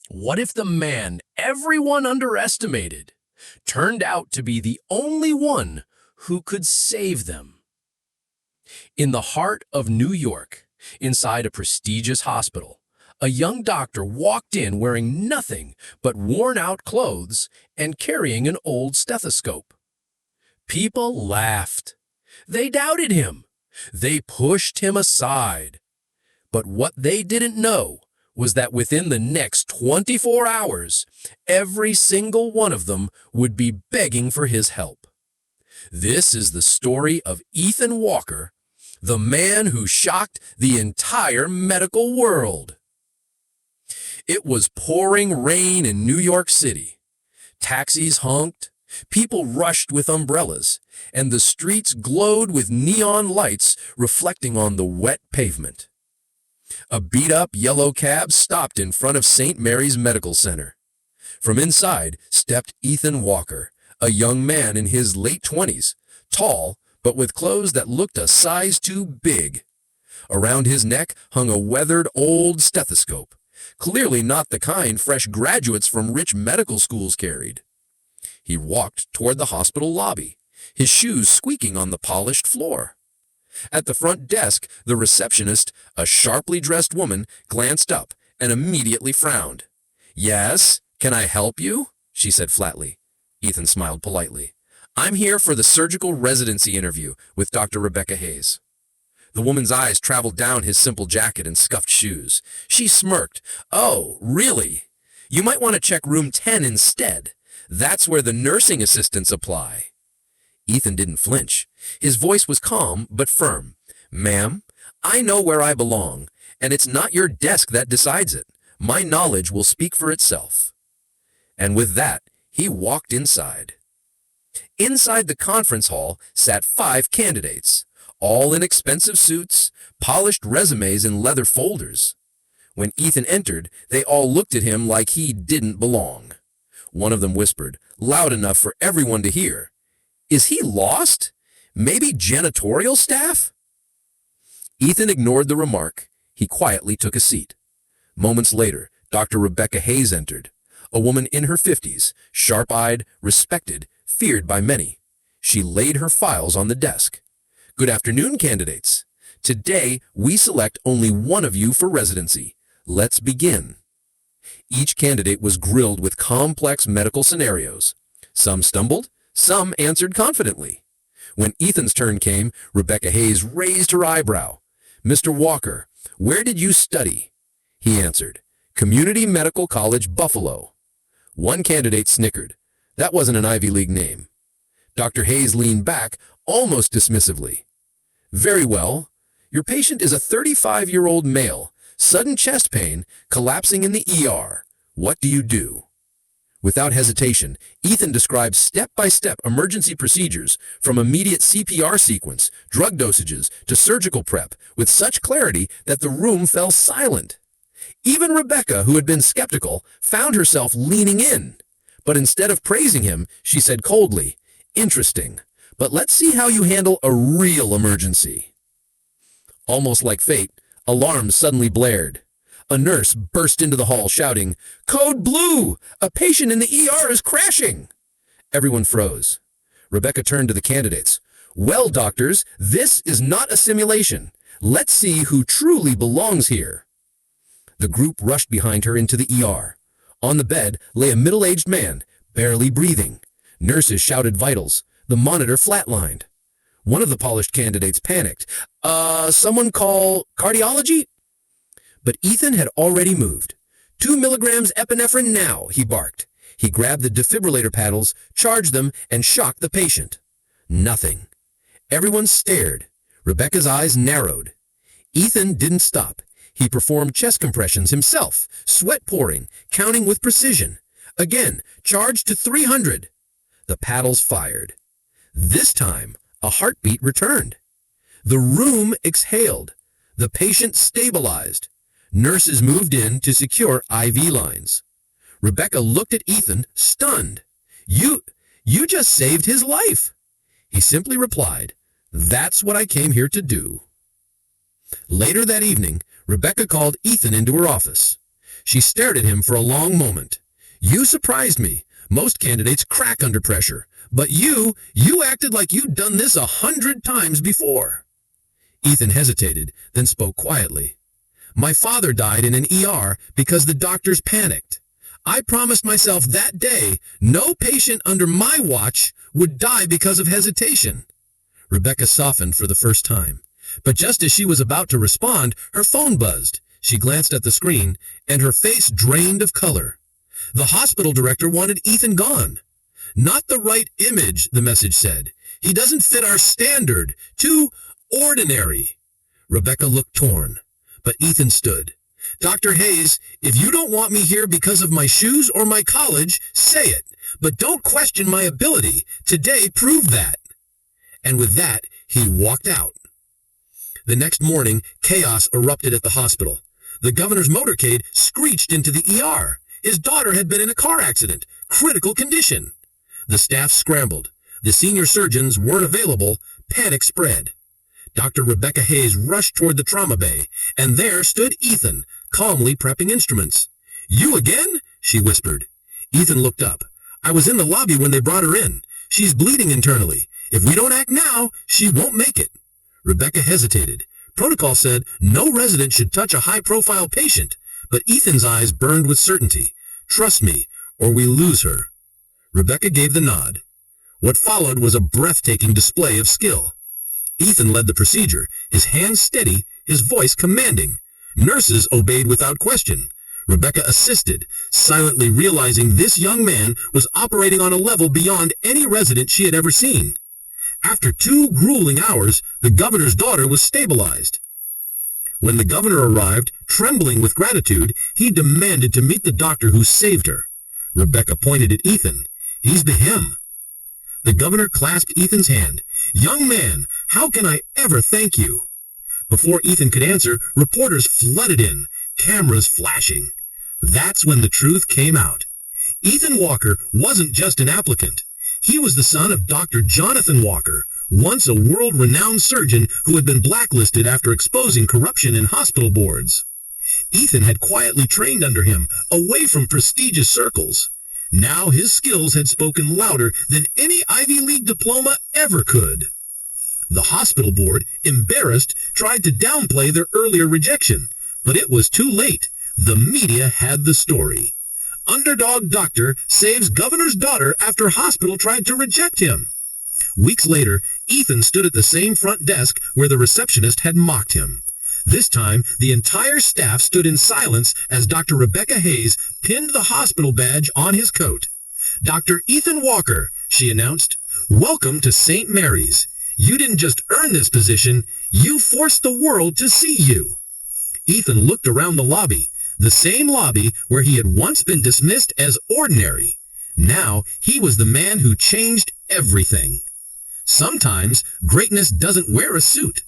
What if the man everyone underestimated turned out to be the only one who could save them? In the heart of New York, inside a prestigious hospital, a young doctor walked in wearing nothing but worn-out clothes and carrying an old stethoscope. People laughed. They doubted him. They pushed him aside. But what they didn't know was that within the next 24 hours, every single one of them would be begging for his help. This is the story of Ethan Walker, the man who shocked the entire medical world. It was pouring rain in New York City. Taxis honked, people rushed with umbrellas, and the streets glowed with neon lights reflecting on the wet pavement. A beat-up yellow cab stopped in front of St. Mary's Medical Center. From inside stepped Ethan Walker, a young man in his late 20s, tall but with clothes that looked a size too big. Around his neck hung a weathered old stethoscope, clearly not the kind fresh graduates from rich medical schools carried. He walked toward the hospital lobby, his shoes squeaking on the polished floor. At the front desk, the receptionist, a sharply dressed woman, glanced up and immediately frowned. "Yes, can I help you?" she said flatly. Ethan smiled politely. "I'm here for the surgical residency interview with Dr. Rebecca Hayes." The woman's eyes traveled down his simple jacket and scuffed shoes. She smirked. "Oh, really? You might want to check room 10 instead. That's where the nursing assistants apply." Ethan didn't flinch. His voice was calm but firm. "Ma'am, I know where I belong, and it's not your desk that decides it. My knowledge will speak for itself." And with that, he walked inside. Inside the conference hall sat 5 candidates, all in expensive suits, polished resumes in leather folders. When Ethan entered, they all looked at him like he didn't belong. One of them whispered, loud enough for everyone to hear, "Is he lost? Maybe janitorial staff?" Ethan ignored the remark. He quietly took a seat. Moments later, Dr. Rebecca Hayes entered, a woman in her 50s, sharp-eyed, respected, feared by many. She laid her files on the desk. "Good afternoon, candidates. Today, we select only one of you for residency. Let's begin." Each candidate was grilled with complex medical scenarios. Some stumbled, some answered confidently. When Ethan's turn came, Rebecca Hayes raised her eyebrow. "Mr. Walker, where did you study?" He answered, "Community Medical College, Buffalo." One candidate snickered. That wasn't an Ivy League name. Dr. Hayes leaned back, almost dismissively. "Very well. Your patient is a 35-year-old male, sudden chest pain, collapsing in the ER. What do you do?" Without hesitation, Ethan described step-by-step emergency procedures, from immediate CPR sequence, drug dosages, to surgical prep, with such clarity that the room fell silent. Even Rebecca, who had been skeptical, found herself leaning in. But instead of praising him, she said coldly, "Interesting, but let's see how you handle a real emergency." Almost like fate, alarms suddenly blared. A nurse burst into the hall shouting, "Code Blue! A patient in the ER is crashing!" Everyone froze. Rebecca turned to the candidates. "Well, doctors, this is not a simulation. Let's see who truly belongs here." The group rushed behind her into the ER. On the bed lay a middle-aged man, barely breathing. Nurses shouted vitals. The monitor flatlined. One of the polished candidates panicked. Someone call cardiology?" But Ethan had already moved. 2 milligrams epinephrine now," he barked. He grabbed the defibrillator paddles, charged them, and shocked the patient. Nothing. Everyone stared. Rebecca's eyes narrowed. Ethan didn't stop. He performed chest compressions himself, sweat pouring, counting with precision. Again, charged to 300. The paddles fired. This time, a heartbeat returned. The room exhaled. The patient stabilized. Nurses moved in to secure IV lines. Rebecca looked at Ethan, stunned. You just saved his life." He simply replied, "That's what I came here to do." Later that evening, Rebecca called Ethan into her office. She stared at him for a long moment. "You surprised me. Most candidates crack under pressure. But you acted like you'd done this 100 times before." Ethan hesitated, then spoke quietly. "My father died in an ER because the doctors panicked. I promised myself that day no patient under my watch would die because of hesitation." Rebecca softened for the first time. But just as she was about to respond, her phone buzzed. She glanced at the screen, and her face drained of color. The hospital director wanted Ethan gone. "Not the right image," the message said. "He doesn't fit our standard. Too ordinary." Rebecca looked torn, but Ethan stood. "Dr. Hayes, if you don't want me here because of my shoes or my college, say it. But don't question my ability. Today proved that." And with that, he walked out. The next morning, chaos erupted at the hospital. The governor's motorcade screeched into the ER. His daughter had been in a car accident, critical condition. The staff scrambled. The senior surgeons weren't available. Panic spread. Dr. Rebecca Hayes rushed toward the trauma bay, and there stood Ethan, calmly prepping instruments. "You again?" she whispered. Ethan looked up. "I was in the lobby when they brought her in. She's bleeding internally. If we don't act now, she won't make it." Rebecca hesitated. Protocol said no resident should touch a high-profile patient, but Ethan's eyes burned with certainty. "Trust me, or we lose her." Rebecca gave the nod. What followed was a breathtaking display of skill. Ethan led the procedure, his hands steady, his voice commanding. Nurses obeyed without question. Rebecca assisted, silently realizing this young man was operating on a level beyond any resident she had ever seen. After 2 grueling hours, the governor's daughter was stabilized. When the governor arrived, trembling with gratitude, he demanded to meet the doctor who saved her. Rebecca pointed at Ethan. "He's the him." The governor clasped Ethan's hand. "Young man, how can I ever thank you?" Before Ethan could answer, reporters flooded in, cameras flashing. That's when the truth came out. Ethan Walker wasn't just an applicant. He was the son of Dr. Jonathan Walker, once a world-renowned surgeon who had been blacklisted after exposing corruption in hospital boards. Ethan had quietly trained under him, away from prestigious circles. Now his skills had spoken louder than any Ivy League diploma ever could. The hospital board, embarrassed, tried to downplay their earlier rejection, but it was too late. The media had the story. Underdog doctor saves governor's daughter after hospital tried to reject him. Weeks later, Ethan stood at the same front desk where the receptionist had mocked him. This time, the entire staff stood in silence as Dr. Rebecca Hayes pinned the hospital badge on his coat. "Dr. Ethan Walker," she announced, "welcome to St. Mary's. You didn't just earn this position, you forced the world to see you." Ethan looked around the lobby, the same lobby where he had once been dismissed as ordinary. Now, he was the man who changed everything. Sometimes, greatness doesn't wear a suit.